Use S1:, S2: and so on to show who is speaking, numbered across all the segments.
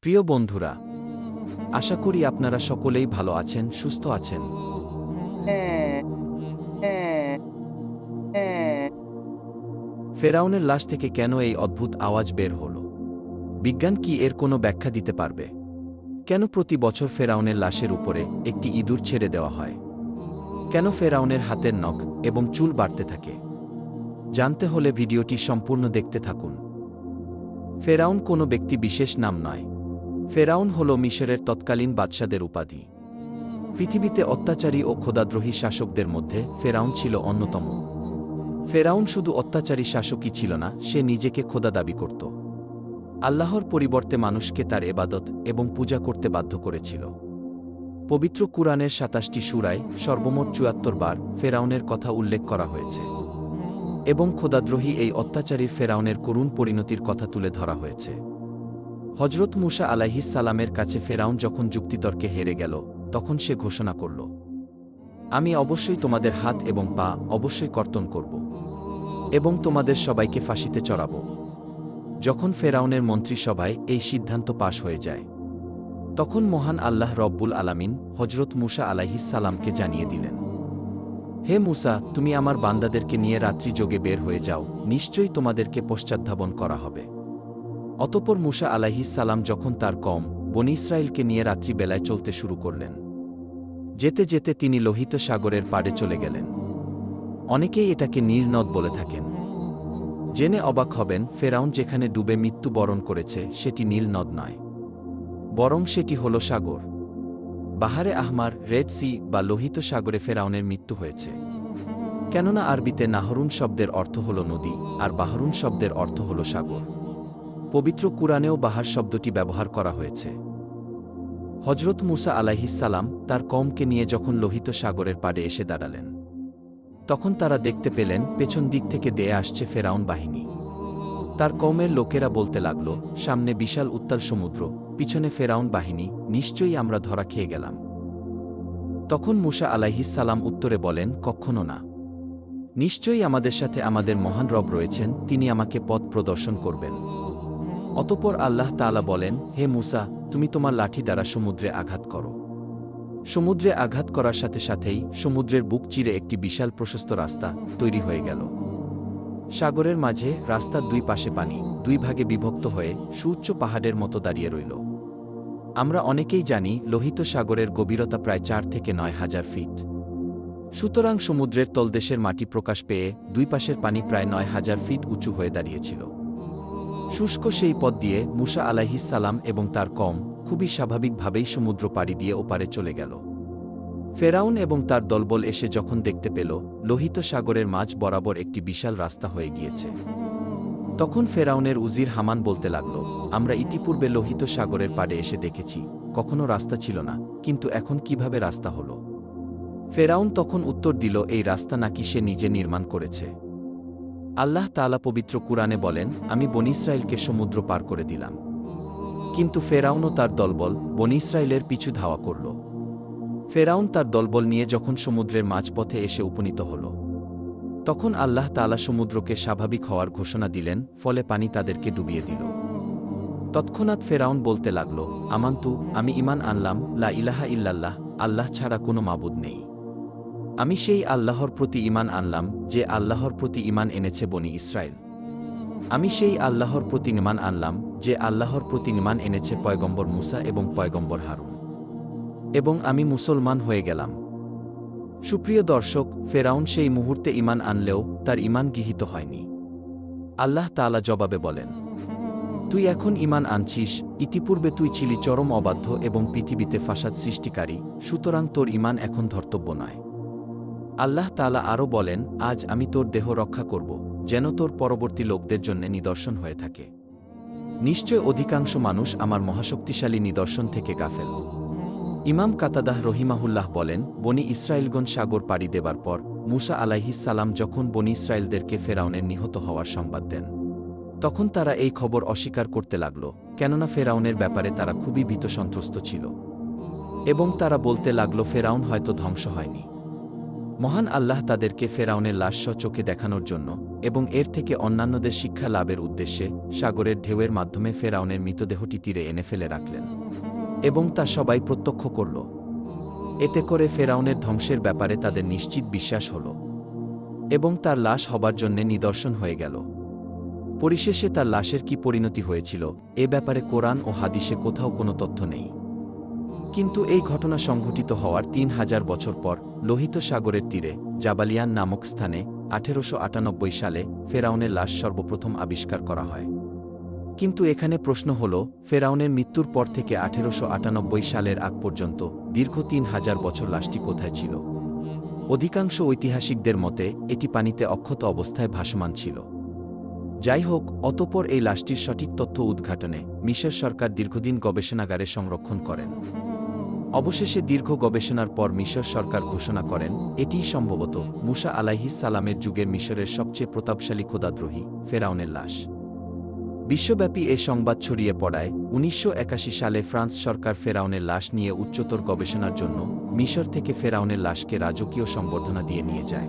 S1: প্রিয় বন্ধুরা, আশা করি আপনারা সকলেই ভালো আছেন, সুস্থ আছেন। ফেরাউনের লাশ থেকে কেন এই অদ্ভুত আওয়াজ বের হল? বিজ্ঞান কি এর কোনো ব্যাখ্যা দিতে পারবে? কেন প্রতি বছর ফেরাউনের লাশের উপরে একটি ইঁদুর ছেড়ে দেওয়া হয়? কেন ফেরাউনের হাতের নখ এবং চুল বাড়তে থাকে? জানতে হলে ভিডিওটি সম্পূর্ণ দেখতে থাকুন। ফেরাউন কোনো ব্যক্তি বিশেষ নাম নয়। ফেরাউন হল মিশরের তৎকালীন বাদশাদের উপাধি। পৃথিবীতে অত্যাচারী ও খোদাদ্রোহী শাসকদের মধ্যে ফেরাউন ছিল অন্যতম। ফেরাউন শুধু অত্যাচারী শাসকই ছিল না, সে নিজেকে খোদা দাবি করত। আল্লাহর পরিবর্তে মানুষকে তার এবাদত এবং পূজা করতে বাধ্য করেছিল। পবিত্র কুরআনের ২৭টি সূরায় সর্বমোট ৭৪ বার ফেরাউনের কথা উল্লেখ করা হয়েছে এবং খোদাদ্রোহী এই অত্যাচারী ফেরাউনের করুণ পরিণতির কথা তুলে ধরা হয়েছে। হজরত মুসা আলাইহিস সালামের কাছে ফেরাউন যখন যুক্তিতর্কে হেরে গেল, তখন সে ঘোষণা করল, আমি অবশ্যই তোমাদের হাত এবং পা অবশ্যই কর্তন করব এবং তোমাদের সবাইকে ফাঁসিতে চড়াব। যখন ফেরাউনের মন্ত্রিসভায় এই সিদ্ধান্ত পাশ হয়ে যায়, তখন মহান আল্লাহ রব্বুল আলামিন হজরত মুসা আলাইহিস সালামকে জানিয়ে দিলেন, হে মুসা, তুমি আমার বান্দাদেরকে নিয়ে রাত্রি যোগে বের হয়ে যাও, নিশ্চয়ই তোমাদেরকে পশ্চাদ্ধাবন করা হবে। অতঃপর মুসা আলাইহিস সালাম যখন তার কওম বনী ইসরাইলকে নিয়ে রাত্রিবেলায় চলতে শুরু করলেন, যেতে যেতে তিনি লোহিত সাগরের পাড়ে চলে গেলেন। অনেকেই এটাকে নীল নদ বলে থাকেন। জেনে অবাক হবেন, ফেরাউন যেখানে ডুবে মৃত্যুবরণ করেছে সেটি নীল নদ নয়, বরং সেটি হল সাগর। বাহারে আহমার, রেড সি বা লোহিত সাগরে ফেরাউনের মৃত্যু হয়েছে। কেননা আরবিতে নাহরুন শব্দের অর্থ হল নদী, আর বাহরুন শব্দের অর্থ হল সাগর। পবিত্র কুরআনেও বাহার শব্দটি ব্যবহার করা হয়েছে। হজরত মুসা আলাইহিস সালাম তার কওমকে নিয়ে যখন লোহিত সাগরের পাড়ে এসে দাঁড়ালেন, তখন তারা দেখতে পেলেন পেছন দিক থেকে দেয়ে আসছে ফেরাউন বাহিনী। তার কওমের লোকেরা বলতে লাগল, সামনে বিশাল উত্তাল সমুদ্র, পিছনে ফেরাউন বাহিনী, নিশ্চয়ই আমরা ধরা খেয়ে গেলাম। তখন মুসা আলাইহিস সালাম উত্তরে বলেন, কখনো না। নিশ্চয়ই আমাদের সাথে আমাদের মহান রব রয়েছেন, তিনি আমাকে পথ প্রদর্শন করবেন। অতঃপর আল্লাহ তাআলা বলেন, হে মুসা, তুমি তোমার লাঠি দ্বারা সমুদ্রে আঘাত করো। সমুদ্রে আঘাত করার সাথে সাথেই সমুদ্রের বুক চিরে একটি বিশাল প্রশস্ত রাস্তা তৈরি হয়ে গেল। সাগরের মাঝে রাস্তার দুই পাশে পানি দুই ভাগে বিভক্ত হয়ে সুউচ্চ পাহাড়ের মতো দাঁড়িয়ে রইল। আমরা অনেকেই জানি লোহিত সাগরের গভীরতা প্রায় ৪ থেকে ৯ হাজার ফিট। সুতরাং সমুদ্রের তলদেশের মাটি প্রকাশ পেয়ে দুই পাশের পানি প্রায় ৯ হাজার ফিট উঁচু হয়ে দাঁড়িয়েছিল। শুষ্ক সেই পথ দিয়ে মুসা আলাইহিস সালাম এবং তার কওম খুবই স্বাভাবিকভাবেই সমুদ্র পাড়ি দিয়ে ওপারে চলে গেল। ফেরাউন এবং তার দলবল এসে যখন দেখতে পেল লোহিত সাগরের মাঝ বরাবর একটি বিশাল রাস্তা হয়ে গিয়েছে, তখন ফেরাউনের উজির হামান বলতে লাগল, আমরা ইতিপূর্বে লোহিত সাগরের পাড়ে এসে দেখেছি, কখনো রাস্তা ছিল না, কিন্তু এখন কিভাবে রাস্তা হল? ফেরাউন তখন উত্তর দিল, এই রাস্তা নাকি সে নিজে নির্মাণ করেছে। আল্লাহ তাআলা পবিত্র কুরআনে বলেন, আমি বনী ইসরাইলকে সমুদ্র পার করে দিলাম, কিন্তু ফেরাউন ও তার দলবল বনী ইসরাইলের পিছু ধাওয়া করল। ফেরাউন তার দলবল নিয়ে যখন সমুদ্রের মাঝপথে এসে উপনীত হল, তখন আল্লাহ তাআলা সমুদ্রকে স্বাভাবিক হওয়ার ঘোষণা দিলেন, ফলে পানি তাদেরকে ডুবিয়ে দিল। তৎক্ষণাৎ ফেরাউন বলতে লাগল, আমান্তু, আমি ঈমান আনলাম, লা ইলাহা ইল্লাল্লাহ, আল্লাহ ছাড়া কোনো মাবুদ নেই। আমি সেই আল্লাহর প্রতি ঈমান আনলাম যে আল্লাহর প্রতি ঈমান এনেছে বনী ইসরাইল। আমি সেই আল্লাহর প্রতি ঈমান আনলাম যে আল্লাহর প্রতি ঈমান এনেছে পয়গম্বর মুসা এবং পয়গম্বর হারুন, এবং আমি মুসলমান হয়ে গেলাম। সুপ্রিয় দর্শক, ফেরাউন সেই মুহূর্তে ঈমান আনলেও তার ঈমান গৃহীত হয়নি। আল্লাহ তাআলা জবাবে বলেন, তুই এখন ঈমান আনছিস, ইতিপূর্বে তুই ছিলি চরম অবাধ্য এবং পৃথিবীতে ফাসাদ সৃষ্টিকারী, সুতরাং তোর ঈমান এখন ধর্তব্য নয়। আল্লাহ তাআলা আরও বলেন, আজ আমি তোর দেহ রক্ষা করব, যেন তোর পরবর্তী লোকদের জন্য নিদর্শন হয়ে থাকে। নিশ্চয় অধিকাংশ মানুষ আমার মহাশক্তিশালী নিদর্শন থেকে গাফেল। ইমাম কাতাদাহ রহিমাহুল্লাহ বলেন, বনী ইসরাইলগণ সাগর পাড়ি দেবার পর মুসা আলাইহিস সালাম যখন বনী ইসরাইলদেরকে ফেরাউনের নিহত হওয়ার সংবাদ দেন, তখন তারা এই খবর অস্বীকার করতে লাগল, কেননা ফেরাউনের ব্যাপারে তারা খুবই ভীতসন্ত্রস্ত ছিল এবং তারা বলতে লাগল, ফেরাউন হয়তো ধ্বংস হয়নি। মহান আল্লাহ তাদেরকে ফেরাউনের লাশ চোখে দেখানোর জন্য এবং এর থেকে অন্যান্যদের শিক্ষা লাভের উদ্দেশ্যে সাগরের ঢেউয়ের মাধ্যমে ফেরাউনের মৃতদেহটি তীরে এনে ফেলে রাখলেন এবং তা সবাই প্রত্যক্ষ করল। এতে করে ফেরাউনের ধ্বংসের ব্যাপারে তাদের নিশ্চিত বিশ্বাস হল এবং তার লাশ হবার জন্যে নিদর্শন হয়ে গেল। পরিশেষে তার লাশের কি পরিণতি হয়েছিল এ ব্যাপারে কোরআন ও হাদিসে কোথাও কোনো তথ্য নেই। কিন্তু এই ঘটনা সংঘটিত হওয়ার ৩,০০০ বছর পর লোহিত সাগরের তীরে জাবালিয়ান নামক স্থানে ১৮৯৮ সালে ফেরাউনের লাশ সর্বপ্রথম আবিষ্কার করা হয়। কিন্তু এখানে প্রশ্ন হল, ফেরাউনের মৃত্যুর পর থেকে ১৮৯৮ সালের আগ পর্যন্ত দীর্ঘ ৩,০০০ বছর লাশটি কোথায় ছিল? অধিকাংশ ঐতিহাসিকদের মতে এটি পানিতে অক্ষত অবস্থায় ভাসমান ছিল। যাই হোক, অতঃপর এই লাশটির সঠিক তথ্য উদ্ঘাটনে মিশর সরকার দীর্ঘদিন গবেষণাগারে সংরক্ষণ করেন। অবশেষে দীর্ঘ গবেষণার পর মিশর সরকার ঘোষণা করেন এটিই সম্ভবত মুসা আলাইহিস সালামের যুগের মিশরের সবচেয়ে প্রতাপশালী খোদাদ্রোহী ফেরাউনের লাশ। বিশ্বব্যাপী এ সংবাদ ছড়িয়ে পড়ায় ১৯৮১ সালে ফ্রান্স সরকার ফেরাউনের লাশ নিয়ে উচ্চতর গবেষণার জন্য মিশর থেকে ফেরাউনের লাশকে রাজকীয় সংবর্ধনা দিয়ে নিয়ে যায়।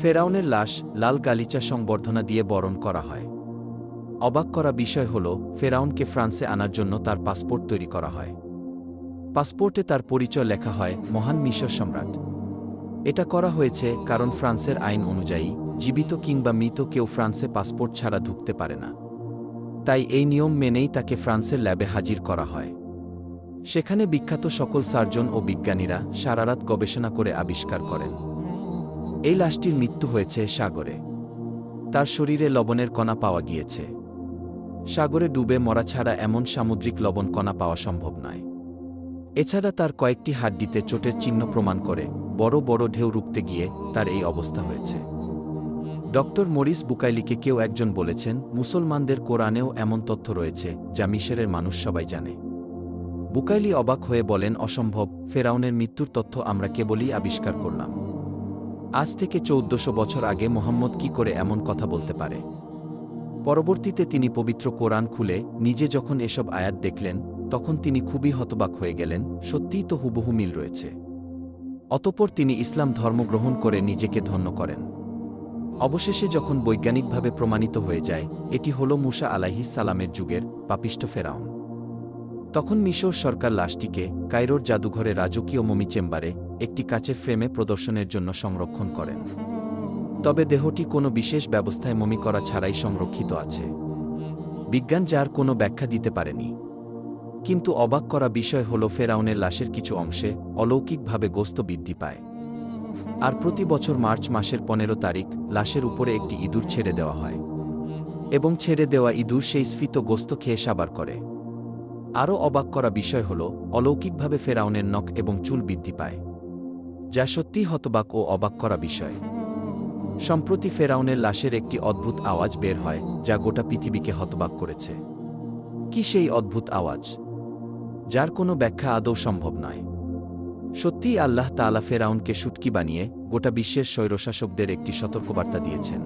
S1: ফেরাউনের লাশ লাল গালিচা সংবর্ধনা দিয়ে বরণ করা হয়। অবাক করা বিষয় হল, ফেরাউনকে ফ্রান্সে আনার জন্য তার পাসপোর্ট তৈরি করা হয়। পাসপোর্টে তার পরিচয় লেখা হয় মহান মিশর সম্রাট। এটা করা হয়েছে কারণ ফ্রান্সের আইন অনুযায়ী জীবিত কিংবা মৃত কেউ ফ্রান্সে পাসপোর্ট ছাড়া ঢুকতে পারে না। তাই এই নিয়ম মেনেই তাকে ফ্রান্সের ল্যাবে হাজির করা হয়। সেখানে বিখ্যাত সকল সার্জন ও বিজ্ঞানীরা সারারাত গবেষণা করে আবিষ্কার করেন এই লাশটির মৃত্যু হয়েছে সাগরে। তার শরীরে লবণের কণা পাওয়া গিয়েছে। সাগরে ডুবে মরা ছাড়া এমন সামুদ্রিক লবণ কণা পাওয়া সম্ভব নয়। এছাড়া তার কয়েকটি হাড্ডিতে চোটের চিহ্ন প্রমাণ করে বড় বড় ঢেউ রুখতে গিয়ে তার এই অবস্থা হয়েছে। ডক্টর মরিস বুকাইলিকে কেউ একজন বলেছেন, মুসলমানদের কোরআনেও এমন তথ্য রয়েছে যা মিশরের মানুষ সবাই জানে। বুকাইলি অবাক হয়ে বলেন, অসম্ভব, ফেরাউনের মৃত্যুর তথ্য আমরা কেবলই আবিষ্কার করলাম। আজ থেকে ১৪০০ বছর আগে মোহাম্মদ কি করে এমন কথা বলতে পারে? পরবর্তীতে তিনি পবিত্র কোরআন খুলে নিজে যখন এসব আয়াত দেখলেন তখন তিনি খুবই হতবাক হয়ে গেলেন। সত্যিই তো হুবহু মিল রয়েছে। অতঃপর তিনি ইসলাম ধর্ম গ্রহণ করে নিজেকে ধন্য করেন। অবশেষে যখন বৈজ্ঞানিকভাবে প্রমাণিত হয়ে যায় এটি হল মুসা আলাইহিস সালামের যুগের পাপিষ্ঠ ফেরাউন, তখন মিশর সরকার লাশটিকে কায়রোর জাদুঘরে রাজকীয় মমি চেম্বারে একটি কাচের ফ্রেমে প্রদর্শনের জন্য সংরক্ষণ করেন। তবে দেহটি কোনো বিশেষ ব্যবস্থায় মমি করা ছাড়াই সংরক্ষিত আছে। বিজ্ঞান যার কোনো ব্যাখ্যা দিতে পারেনি। কিন্তু অবাক করা বিষয় হল, ফেরাউনের লাশের কিছু অংশে অলৌকিকভাবে গোস্ত বৃদ্ধি পায়। আর প্রতি বছর মার্চ মাসের ১৫ তারিখ লাশের উপরে একটি ইঁদুর ছেড়ে দেওয়া হয় এবং ছেড়ে দেওয়া ইঁদুর সেই স্ফীত গোস্ত খেয়ে সাবার করে। আরও অবাক করা বিষয় হল, অলৌকিকভাবে ফেরাউনের নখ এবং চুল বৃদ্ধি পায়, যা সত্যিই হতবাক ও অবাক করা বিষয়। সম্প্রতি ফেরাউনের লাশের একটি অদ্ভুত আওয়াজ বের হয় যা গোটা পৃথিবীকে হতবাক করেছে। কি সেই অদ্ভুত আওয়াজ, যার কোনো ব্যাখ্যা আদৌ সম্ভব নয়? সত্যিই আল্লাহ তাআলা ফেরাউনকে শুটকি বানিয়ে গোটা বিশ্বের স্বৈরশাসকদের একটি সতর্কবার্তা দিয়েছেন।